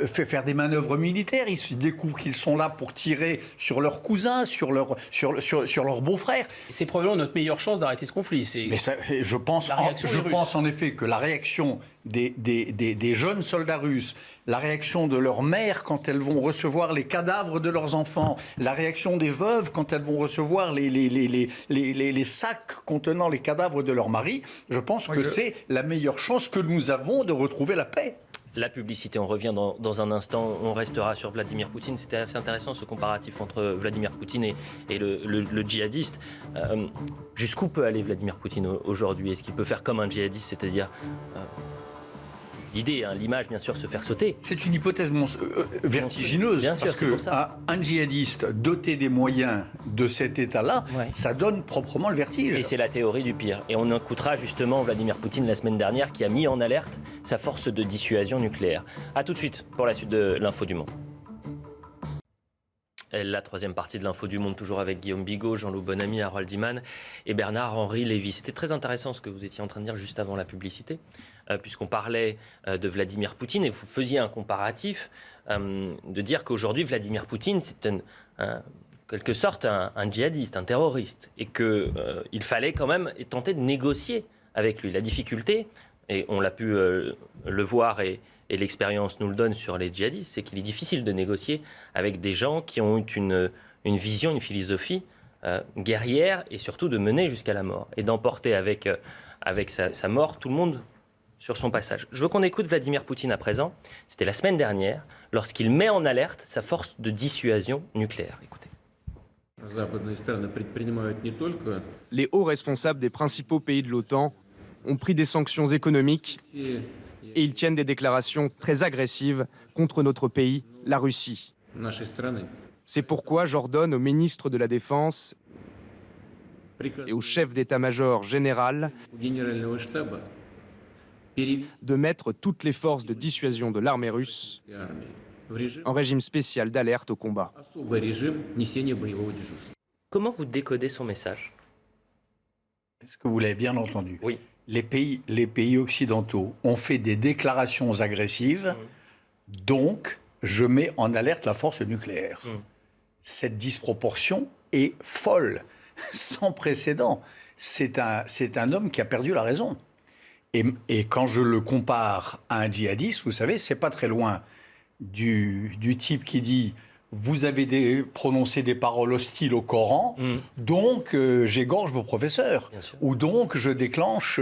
faire des manœuvres militaires, ils se découvrent qu'ils sont là pour tirer sur leurs cousins, sur leurs beaux-frères. C'est probablement notre meilleure chance d'arrêter ce conflit. Mais ça, je pense en effet que la réaction des jeunes soldats russes, la réaction de leurs mères quand elles vont recevoir les cadavres de leurs enfants, la réaction des veuves quand elles vont recevoir les sacs contenant les cadavres de leurs maris, je pense que c'est la meilleure chance que nous avons de retrouver la paix. La publicité, on revient dans un instant, on restera sur Vladimir Poutine. C'était assez intéressant ce comparatif entre Vladimir Poutine et le djihadiste. Jusqu'où peut aller Vladimir Poutine aujourd'hui ? Est-ce qu'il peut faire comme un djihadiste, c'est-à-dire... L'idée, l'image, bien sûr, se faire sauter. C'est une hypothèse vertigineuse. Bien sûr, parce qu'un djihadiste doté des moyens de cet état-là, ça donne proprement le vertige. Et c'est la théorie du pire. Et on écoutera justement Vladimir Poutine la semaine dernière qui a mis en alerte sa force de dissuasion nucléaire. A tout de suite pour la suite de l'Info du Monde. La troisième partie de l'Info du Monde, toujours avec Guillaume Bigot, Jean-Loup Bonamy, Harold Iman et Bernard-Henri Lévy. C'était très intéressant ce que vous étiez en train de dire juste avant la publicité, puisqu'on parlait de Vladimir Poutine et vous faisiez un comparatif de dire qu'aujourd'hui, Vladimir Poutine, c'est en quelque sorte un djihadiste, un terroriste, et qu'il fallait quand même tenter de négocier avec lui. La difficulté, et on l'a pu le voir et l'expérience nous le donne sur les djihadistes, c'est qu'il est difficile de négocier avec des gens qui ont eu une vision, une philosophie guerrière et surtout de mener jusqu'à la mort et d'emporter avec sa mort tout le monde sur son passage. Je veux qu'on écoute Vladimir Poutine à présent. C'était la semaine dernière, lorsqu'il met en alerte sa force de dissuasion nucléaire. Écoutez. Les hauts responsables des principaux pays de l'OTAN ont pris des sanctions économiques et ils tiennent des déclarations très agressives contre notre pays, la Russie. C'est pourquoi j'ordonne au ministre de la Défense et au chef d'état-major général de mettre toutes les forces de dissuasion de l'armée russe en régime spécial d'alerte au combat. Comment vous décodez son message ? Est-ce que vous l'avez bien entendu ? Oui. Les pays occidentaux ont fait des déclarations agressives, donc je mets en alerte la force nucléaire. Cette disproportion est folle, sans précédent. C'est un homme qui a perdu la raison. Et quand je le compare à un djihadiste, vous savez, c'est pas très loin du type qui dit « Vous avez prononcé des paroles hostiles au Coran, donc j'égorge vos professeurs. » Ou donc je déclenche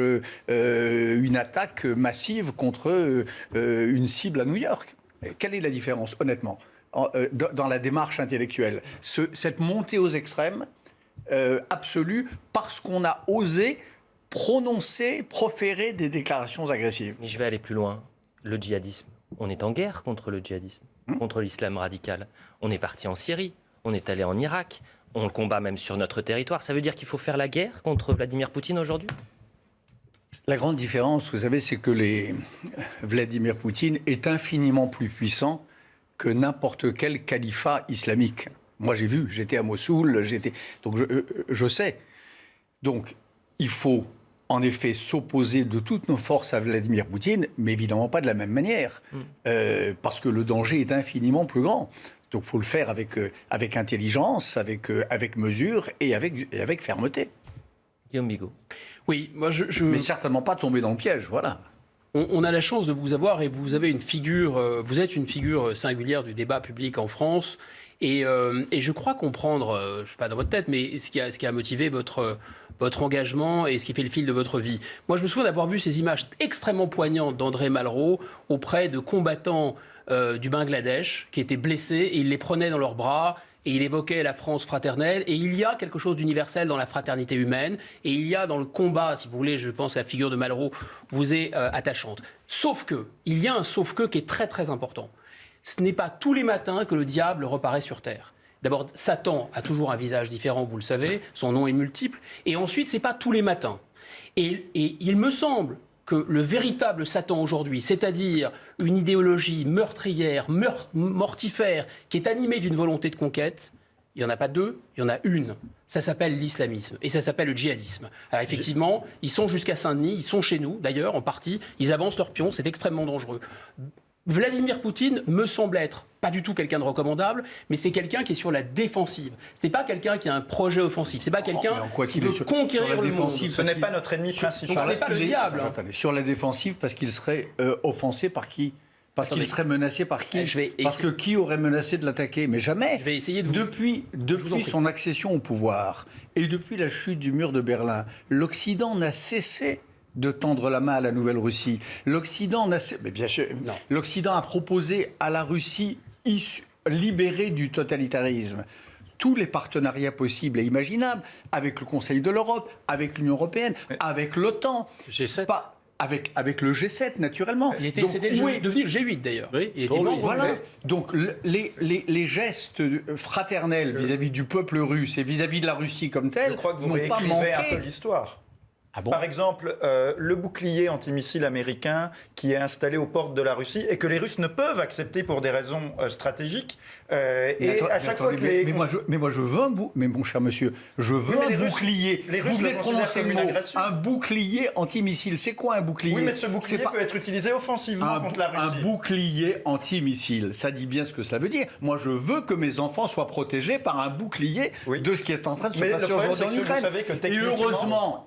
une attaque massive contre une cible à New York. Quelle est la différence, honnêtement, dans la démarche intellectuelle ? Cette montée aux extrêmes absolue parce qu'on a osé proférer des déclarations agressives. Mais je vais aller plus loin. Le djihadisme, on est en guerre contre le djihadisme, contre l'islam radical. On est parti en Syrie, on est allé en Irak, on le combat même sur notre territoire. Ça veut dire qu'il faut faire la guerre contre Vladimir Poutine aujourd'hui ? La grande différence, vous savez, c'est que Vladimir Poutine est infiniment plus puissant que n'importe quel califat islamique. Moi, j'ai vu, j'étais à Mossoul, donc je sais. Donc, il faut en effet s'opposer de toutes nos forces à Vladimir Poutine, mais évidemment pas de la même manière, parce que le danger est infiniment plus grand. Donc il faut le faire avec intelligence, avec mesure et avec fermeté. Guillaume Bigot. Oui, moi Mais certainement pas tomber dans le piège, voilà. On a la chance de vous avoir et vous êtes une figure singulière du débat public en France. Et je crois comprendre, je ne suis pas dans votre tête, mais ce qui a motivé votre engagement et ce qui fait le fil de votre vie. Moi, je me souviens d'avoir vu ces images extrêmement poignantes d'André Malraux auprès de combattants du Bangladesh qui étaient blessés et il les prenait dans leurs bras et il évoquait la France fraternelle. Et il y a quelque chose d'universel dans la fraternité humaine et il y a dans le combat, si vous voulez, je pense que la figure de Malraux vous est attachante. Sauf que, il y a un sauf que qui est très très important. Ce n'est pas tous les matins que le diable reparaît sur terre. D'abord, Satan a toujours un visage différent, vous le savez, son nom est multiple. Et ensuite, ce n'est pas tous les matins. Et il me semble que le véritable Satan aujourd'hui, c'est-à-dire une idéologie meurtrière, mortifère, qui est animée d'une volonté de conquête, il n'y en a pas deux, il y en a une. Ça s'appelle l'islamisme et ça s'appelle le djihadisme. Alors effectivement, ils sont jusqu'à Saint-Denis, ils sont chez nous d'ailleurs en partie, ils avancent leurs pions, c'est extrêmement dangereux. Vladimir Poutine me semble être pas du tout quelqu'un de recommandable, mais c'est quelqu'un qui est sur la défensive. Ce n'est pas quelqu'un qui a un projet offensif. C'est pas quelqu'un qui veut conquérir le monde. Ce n'est pas notre ennemi principal. Donc ce n'est pas le diable. Attendez, sur la défensive, parce qu'il serait offensé par qui ? Parce qu'il serait menacé par qui ? Parce que qui aurait menacé de l'attaquer ? Mais jamais. Je vais essayer de vous... Depuis son accession au pouvoir et depuis la chute du mur de Berlin, l'Occident n'a cessé de tendre la main à la Nouvelle-Russie. L'Occident a proposé à la Russie libérée du totalitarisme tous les partenariats possibles et imaginables avec le Conseil de l'Europe, avec l'Union européenne, avec l'OTAN. G7. Avec le G7, naturellement. C'était devenu le G8, d'ailleurs. Oui, il était membre. Voilà. Donc, les gestes fraternels vis-à-vis du peuple russe et vis-à-vis de la Russie comme telle, je crois que vous réécrivez un peu l'histoire. Ah bon ? Par exemple, le bouclier antimissile américain qui est installé aux portes de la Russie et que les Russes ne peuvent accepter pour des raisons stratégiques. Et à chaque fois que les... Mais moi, je veux mais mon cher monsieur, je veux un bouclier. Les Russes Vous venez de le prononcer considèrent le comme une mot. agression. Un bouclier antimissile. C'est quoi un bouclier ? Oui, mais ce bouclier peut être utilisé offensivement contre la Russie. Un bouclier antimissile, ça dit bien ce que cela veut dire. Moi, je veux que mes enfants soient protégés par un bouclier de ce qui est en train de se passer aujourd'hui en Ukraine. Et heureusement,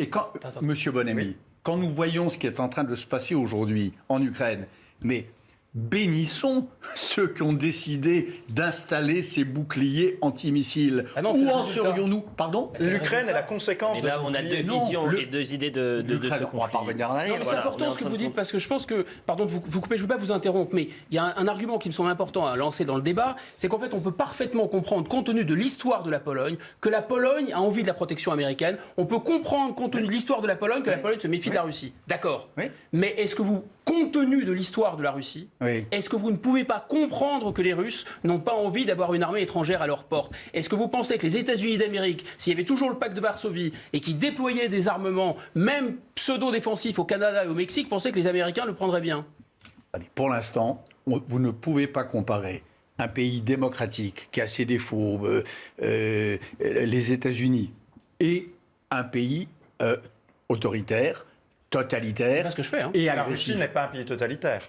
Monsieur Bonamy, quand nous voyons ce qui est en train de se passer aujourd'hui en Ukraine, mais bénissons ceux qui ont décidé d'installer ces boucliers antimissiles. Où en serions-nous ? Pardon ? L'Ukraine est la conséquence de là, ce on a bouclier. deux visions et deux idées de ce conflit. On va pas revenir en arrière. Non, mais c'est important ce que vous dites, parce que je pense que, pardon de vous couper, je ne veux pas vous interrompre, mais il y a un argument qui me semble important à lancer dans le débat, c'est qu'en fait, on peut parfaitement comprendre, compte tenu de l'histoire de la Pologne, que la Pologne a envie de la protection américaine. On peut comprendre, compte tenu de l'histoire de la Pologne, que la Pologne se méfie de la Russie. D'accord. Oui. Mais est-ce que vous, compte tenu de l'histoire de la Russie, est-ce que vous ne pouvez pas comprendre que les Russes n'ont pas envie d'avoir une armée étrangère à leur porte ? Est-ce que vous pensez que les États-Unis d'Amérique, s'il y avait toujours le pacte de Varsovie et qui déployaient des armements, même pseudo-défensifs au Canada et au Mexique, pensaient que les Américains le prendraient bien ? Allez, pour l'instant, vous ne pouvez pas comparer un pays démocratique qui a ses défauts, les États-Unis, et un pays autoritaire, totalitaire. C'est pas ce que je fais. Et La agressif. Russie n'est pas un pays totalitaire.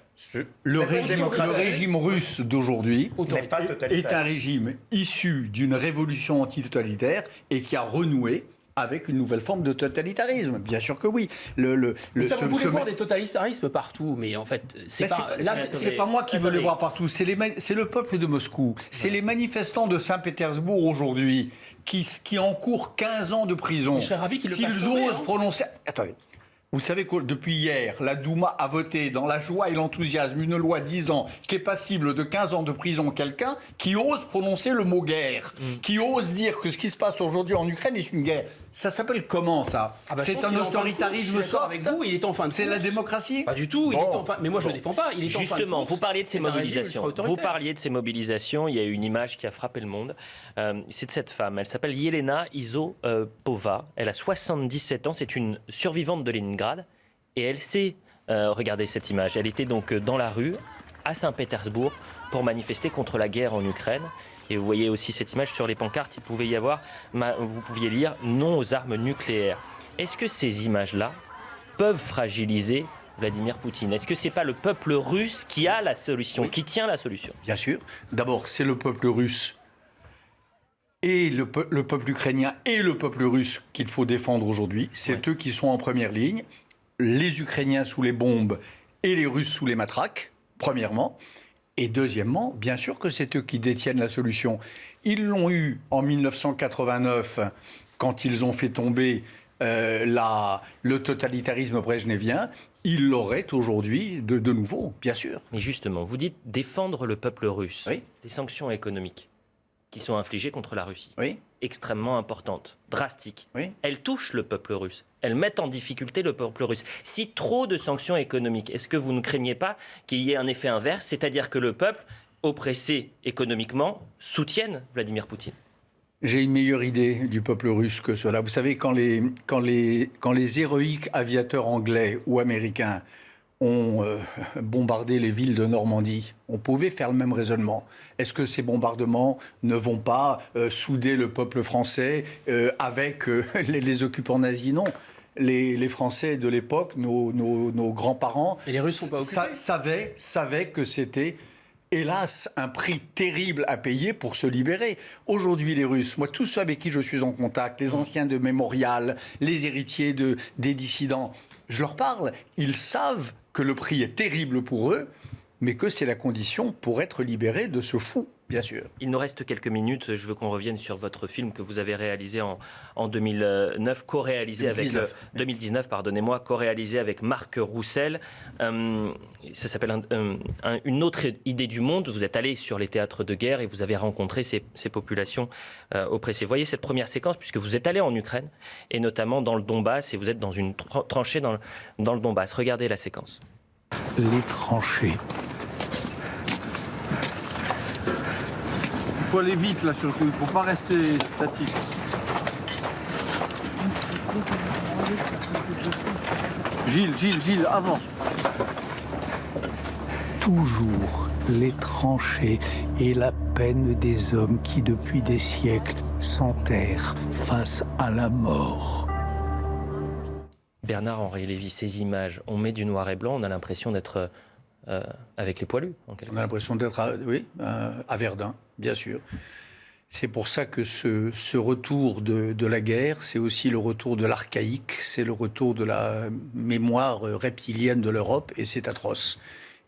Le régime russe d'aujourd'hui n'est pas est totalitaire. un régime issu d'une révolution antitotalitaire et qui a renoué avec une nouvelle forme de totalitarisme. Bien sûr que oui. Vous voulez voir des totalitarismes partout, mais en fait, c'est pas moi qui veux les voir partout. C'est le peuple de Moscou. C'est les manifestants de Saint-Pétersbourg aujourd'hui qui encourent 15 ans de prison. Je serais ravi qu'ils le fassent S'ils tomber, osent prononcer... Attendez. Vous savez que depuis hier, la Douma a voté dans la joie et l'enthousiasme une loi disant qui est passible de 15 ans de prison quelqu'un qui ose prononcer le mot guerre, qui ose dire que ce qui se passe aujourd'hui en Ukraine est une guerre. Ça s'appelle comment ça ? C'est un autoritarisme soft. Avec vous, il est en fin de course. C'est la démocratie ? Pas du tout. Il est en fin... Mais moi, je ne le défends pas. Il est Justement, en fin de course. vous parliez de ces C'est un régime mobilisations. ultra-autoritaire. Vous parliez de ces mobilisations. Il y a eu une image qui a frappé le monde. C'est de cette femme. Elle s'appelle Yelena Isopova. Elle a 77 ans. C'est une survivante de Leningrad. Et elle sait, regardez cette image, elle était donc dans la rue à Saint-Pétersbourg pour manifester contre la guerre en Ukraine. Et vous voyez aussi cette image sur les pancartes, vous pouviez lire « Non aux armes nucléaires ». Est-ce que ces images-là peuvent fragiliser Vladimir Poutine ? Est-ce que ce n'est pas le peuple russe qui a la solution, qui tient la solution ? Bien sûr. D'abord, c'est le peuple russe et le peuple ukrainien et le peuple russe qu'il faut défendre aujourd'hui. C'est eux qui sont en première ligne. Les Ukrainiens sous les bombes et les Russes sous les matraques, premièrement. Et deuxièmement, bien sûr que c'est eux qui détiennent la solution. Ils l'ont eu en 1989, quand ils ont fait tomber le totalitarisme brejnevien. Ils l'auraient aujourd'hui de nouveau, bien sûr. Mais justement, vous dites défendre le peuple russe. Oui. Les sanctions économiques qui sont infligées contre la Russie, Oui. extrêmement importantes, drastiques. Oui. Elles touchent le peuple russe. Elles mettent en difficulté le peuple russe. Si trop de sanctions économiques, est-ce que vous ne craignez pas qu'il y ait un effet inverse, c'est-à-dire que le peuple, oppressé économiquement, soutienne Vladimir Poutine ? J'ai une meilleure idée du peuple russe que cela. Vous savez, quand les héroïques aviateurs anglais ou américains ont bombardé les villes de Normandie, on pouvait faire le même raisonnement. Est-ce que ces bombardements ne vont pas souder le peuple français avec les occupants nazis ? Non. Les Français de l'époque, nos grands-parents, et les Russes sont pas occupés. savaient que c'était, hélas, un prix terrible à payer pour se libérer. Aujourd'hui, les Russes, moi, tous ceux avec qui je suis en contact, les anciens de Mémorial, les héritiers des dissidents, je leur parle, ils savent que le prix est terrible pour eux, mais que c'est la condition pour être libérés de ce fou, bien sûr. Il nous reste quelques minutes. Je veux qu'on revienne sur votre film que vous avez réalisé en 2009, co-réalisé avec 2019, pardonnez-moi, co-réalisé avec Marc Roussel. Ça s'appelle Une autre idée du monde. Vous êtes allé sur les théâtres de guerre et vous avez rencontré ces populations oppressées. Voyez cette première séquence, puisque vous êtes allé en Ukraine et notamment dans le Donbass et vous êtes dans une tranchée dans le Donbass. Regardez la séquence. Les tranchées. Il faut aller vite là surtout, il ne faut pas rester statique. Gilles, avance. Toujours les tranchées et la peine des hommes qui, depuis des siècles, s'enterrent face à la mort. Bernard-Henri Lévy, ces images, on met du noir et blanc, on a l'impression d'être avec les poilus. On a l'impression d'être à Verdun, bien sûr. C'est pour ça que ce retour de la guerre, c'est aussi le retour de l'archaïque, c'est le retour de la mémoire reptilienne de l'Europe, et c'est atroce.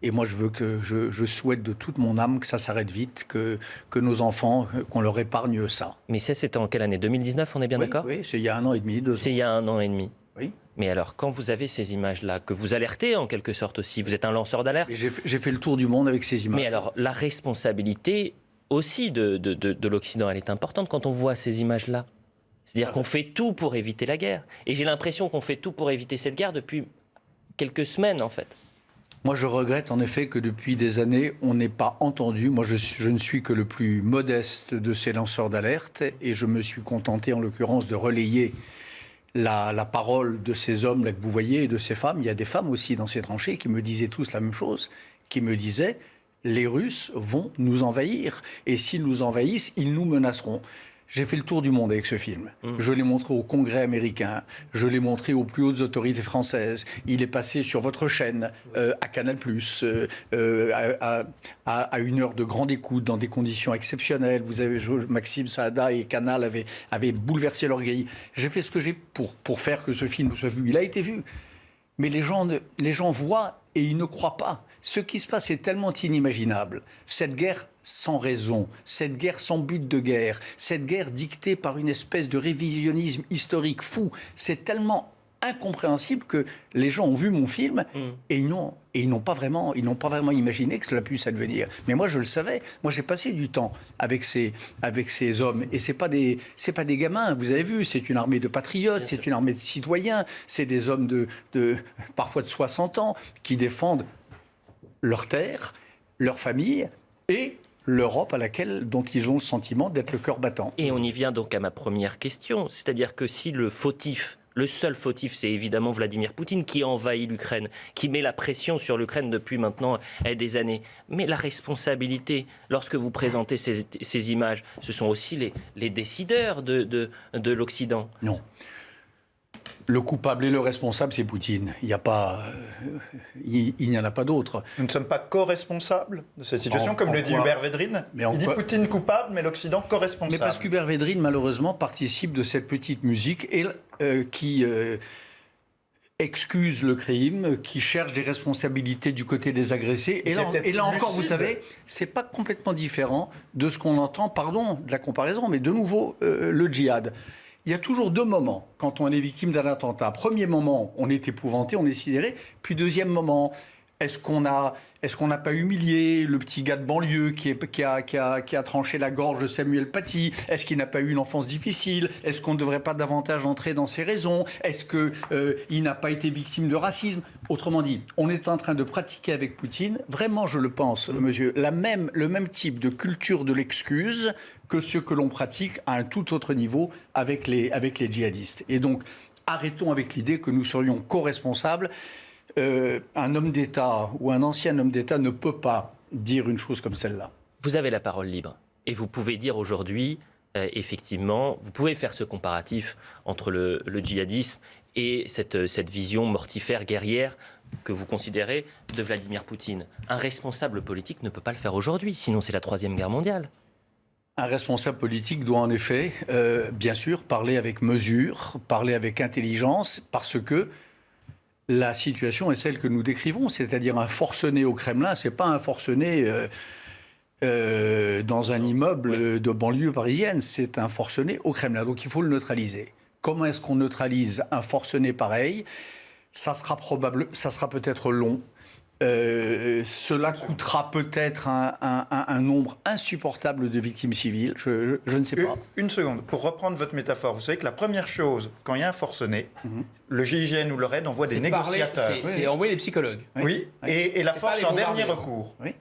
Et moi, je souhaite de toute mon âme que ça s'arrête vite, que nos enfants, qu'on leur épargne ça. Mais ça, c'était en quelle année? 2019, on est bien d'accord? Oui, c'est il y a 1 an et demi, 2 ans. C'est il y a 1 an et demi. Oui. Mais alors, quand vous avez ces images-là, que vous alertez en quelque sorte aussi, vous êtes un lanceur d'alerte. J'ai fait le tour du monde avec ces images. Mais alors, la responsabilité aussi de l'Occident, elle est importante quand on voit ces images-là. C'est-à-dire qu'on fait tout pour éviter la guerre. Et j'ai l'impression qu'on fait tout pour éviter cette guerre depuis quelques semaines, en fait. Moi, je regrette en effet que depuis des années, on n'ait pas entendu. Moi, je ne suis que le plus modeste de ces lanceurs d'alerte et je me suis contenté, en l'occurrence, de relayer la parole de ces hommes là que vous voyez et de ces femmes. Il y a des femmes aussi dans ces tranchées qui me disaient tous la même chose, qui me disaient « les Russes vont nous envahir et s'ils nous envahissent, ils nous menaceront ». J'ai fait le tour du monde avec ce film. Je l'ai montré au Congrès américain, je l'ai montré aux plus hautes autorités françaises. Il est passé sur votre chaîne, à Canal+, à 1 heure de grande écoute, dans des conditions exceptionnelles. Vous avez, Maxime Saada et Canal avaient bouleversé leur grille. J'ai fait ce que j'ai pour faire que ce film soit vu. Il a été vu. Mais les gens voient et ils ne croient pas. Ce qui se passe est tellement inimaginable. Cette guerre sans raison, cette guerre sans but de guerre, cette guerre dictée par une espèce de révisionnisme historique fou, c'est tellement incompréhensible que les gens ont vu mon film et ils n'ont pas vraiment imaginé que cela puisse advenir. Mais moi, je le savais. Moi, j'ai passé du temps avec ces hommes. Et c'est pas des gamins. Vous avez vu, c'est une armée de patriotes, c'est une armée de citoyens. C'est des hommes parfois de 60 ans qui défendent leur terre, leur famille et l'Europe dont ils ont le sentiment d'être le cœur battant. Et on y vient donc à ma première question. C'est-à-dire que si le seul fautif, c'est évidemment Vladimir Poutine qui envahit l'Ukraine, qui met la pression sur l'Ukraine depuis maintenant des années. Mais la responsabilité, lorsque vous présentez ces images, ce sont aussi les décideurs de l'Occident. Non. Le coupable et le responsable, c'est Poutine. Il n'y en a pas d'autre. Nous ne sommes pas co-responsables de cette situation, comme le dit Hubert Védrine. Il dit Poutine coupable, mais l'Occident co-responsable. Mais parce qu'Hubert Védrine, malheureusement, participe de cette petite musique qui excuse le crime, qui cherche des responsabilités du côté des agressés. Et là encore, vous savez, c'est pas complètement différent de ce qu'on entend, pardon de la comparaison, mais de nouveau, le djihad. Il y a toujours 2 moments quand on est victime d'un attentat. Premier moment, on est épouvanté, on est sidéré. Puis deuxième moment, est-ce qu'on n'a pas humilié le petit gars de banlieue qui a tranché la gorge de Samuel Paty? Est-ce qu'il n'a pas eu une enfance difficile? Est-ce qu'on ne devrait pas davantage entrer dans ses raisons? Est-ce qu'il n'a pas été victime de racisme? Autrement dit, on est en train de pratiquer avec Poutine, vraiment je le pense, monsieur, le même type de culture de l'excuse que ce que l'on pratique à un tout autre niveau avec les djihadistes. Et donc, arrêtons avec l'idée que nous serions co-responsables. Un homme d'État ou un ancien homme d'État ne peut pas dire une chose comme celle-là. Vous avez la parole libre. Et vous pouvez dire aujourd'hui, effectivement, vous pouvez faire ce comparatif entre le djihadisme et cette vision mortifère, guerrière, que vous considérez de Vladimir Poutine. Un responsable politique ne peut pas le faire aujourd'hui, sinon c'est la 3e guerre mondiale. Un responsable politique doit en effet, bien sûr, parler avec mesure, parler avec intelligence, parce que la situation est celle que nous décrivons, c'est-à-dire un forcené au Kremlin, c'est pas un forcené dans un immeuble de banlieue parisienne, c'est un forcené au Kremlin, donc il faut le neutraliser. Comment est-ce qu'on neutralise un forcené pareil? Ça sera peut-être long. Cela coûtera peut-être un nombre insupportable de victimes civiles, je ne sais pas. Une seconde, pour reprendre votre métaphore, vous savez que la première chose, quand il y a un forcené, le GIGN ou le RAID envoie des négociateurs. C'est envoyer les psychologues. Oui, et la force en dernier recours. Oui.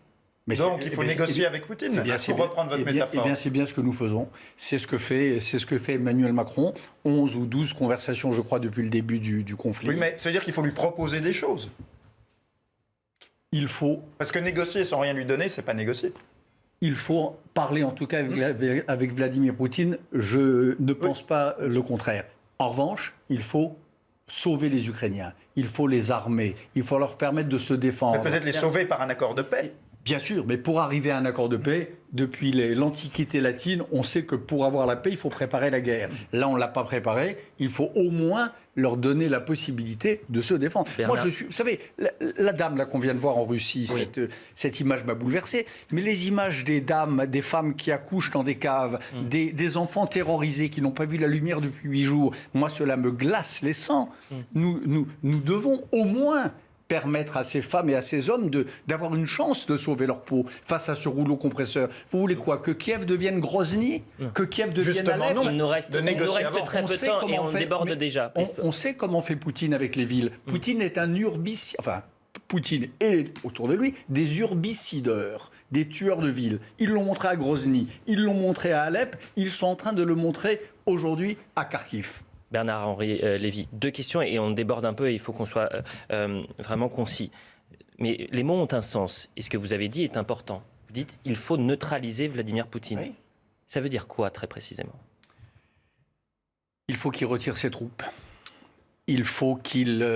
Mais Donc il faut négocier avec Poutine, pour reprendre votre métaphore. Eh bien, c'est bien ce que nous faisons. C'est ce que fait Emmanuel Macron. 11 ou 12 conversations, je crois, depuis le début du conflit. Oui, mais ça veut dire qu'il faut lui proposer des choses. Il faut... Parce que négocier sans rien lui donner, c'est pas négocier. Il faut parler, en tout cas, avec Vladimir Poutine. Je ne pense pas le contraire. En revanche, il faut sauver les Ukrainiens. Il faut les armer. Il faut leur permettre de se défendre. Peut-être les sauver par un accord de paix. Bien sûr, mais pour arriver à un accord de paix, depuis l'Antiquité latine, on sait que pour avoir la paix, il faut préparer la guerre. Là, on ne l'a pas préparée. Il faut au moins leur donner la possibilité de se défendre. Bernard. Moi, vous savez, la dame là qu'on vient de voir en Russie, Oui. cette image m'a bouleversé. Mais les images des dames, des femmes qui accouchent dans des caves, des enfants terrorisés qui n'ont pas vu la lumière depuis 8 jours, moi, cela me glace les sangs. Nous devons au moins permettre à ces femmes et à ces hommes d'avoir une chance de sauver leur peau face à ce rouleau compresseur. Vous voulez quoi? Que Kiev devienne Grozny? Que Kiev devienne Justement, Alep? non. Il nous reste très peu de temps et on déborde déjà. On sait comment fait Poutine avec les villes. Poutine est un urbicide. Enfin, Poutine et autour de lui, des urbicideurs, des tueurs de villes. Ils l'ont montré à Grozny, ils l'ont montré à Alep, ils sont en train de le montrer aujourd'hui à Kharkiv. Bernard-Henri Lévy, 2 questions et on déborde un peu et il faut qu'on soit vraiment concis. Mais les mots ont un sens et ce que vous avez dit est important. Vous dites il faut neutraliser Vladimir Poutine. Oui. Ça veut dire quoi très précisément? Il faut qu'il retire ses troupes. Il faut qu'il...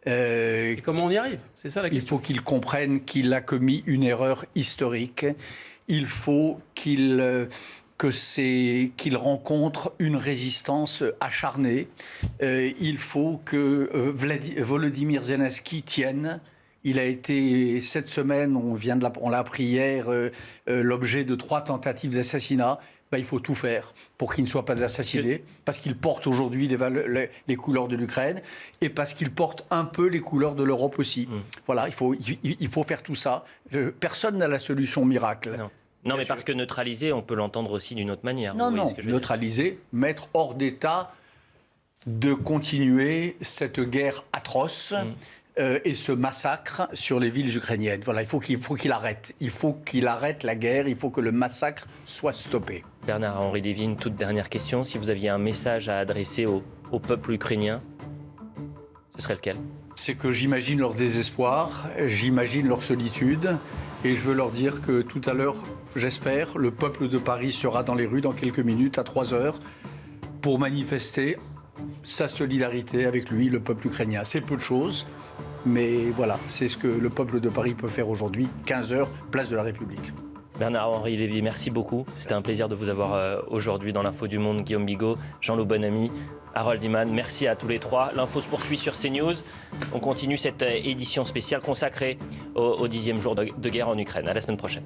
Et comment on y arrive? C'est ça la Il question. faut qu'il comprenne qu'il a commis une erreur historique. Il faut qu'il rencontre une résistance acharnée. Il faut que Volodymyr Zelensky tienne. Il a été, cette semaine, on l'a appris hier, l'objet de 3 tentatives d'assassinat. Il faut tout faire pour qu'il ne soit pas assassiné, parce qu'il porte aujourd'hui les couleurs de l'Ukraine et parce qu'il porte un peu les couleurs de l'Europe aussi. Voilà, il faut faire tout ça. Personne n'a la solution miracle. Non, mais parce que neutraliser, on peut l'entendre aussi d'une autre manière. Non, Vous voyez ce que je veux dire. neutraliser, mettre hors d'état de continuer cette guerre atroce et ce massacre sur les villes ukrainiennes. Voilà, il faut qu'il arrête. Il faut qu'il arrête la guerre, il faut que le massacre soit stoppé. Bernard-Henri Lévy, une toute dernière question. Si vous aviez un message à adresser au peuple ukrainien, ce serait lequel? C'est que j'imagine leur désespoir, j'imagine leur solitude, et je veux leur dire que tout à l'heure, j'espère, le peuple de Paris sera dans les rues dans quelques minutes, à 3h, pour manifester sa solidarité avec lui, le peuple ukrainien. C'est peu de choses, mais voilà, c'est ce que le peuple de Paris peut faire aujourd'hui, 15h, place de la République. Bernard-Henri Lévy, merci beaucoup. C'était un plaisir de vous avoir aujourd'hui dans l'Info du Monde. Guillaume Bigot, Jean-Loup Bonamy, Harold Iman, merci à tous les 3. L'info se poursuit sur CNews. On continue cette édition spéciale consacrée au 10e jour de guerre en Ukraine. À la semaine prochaine.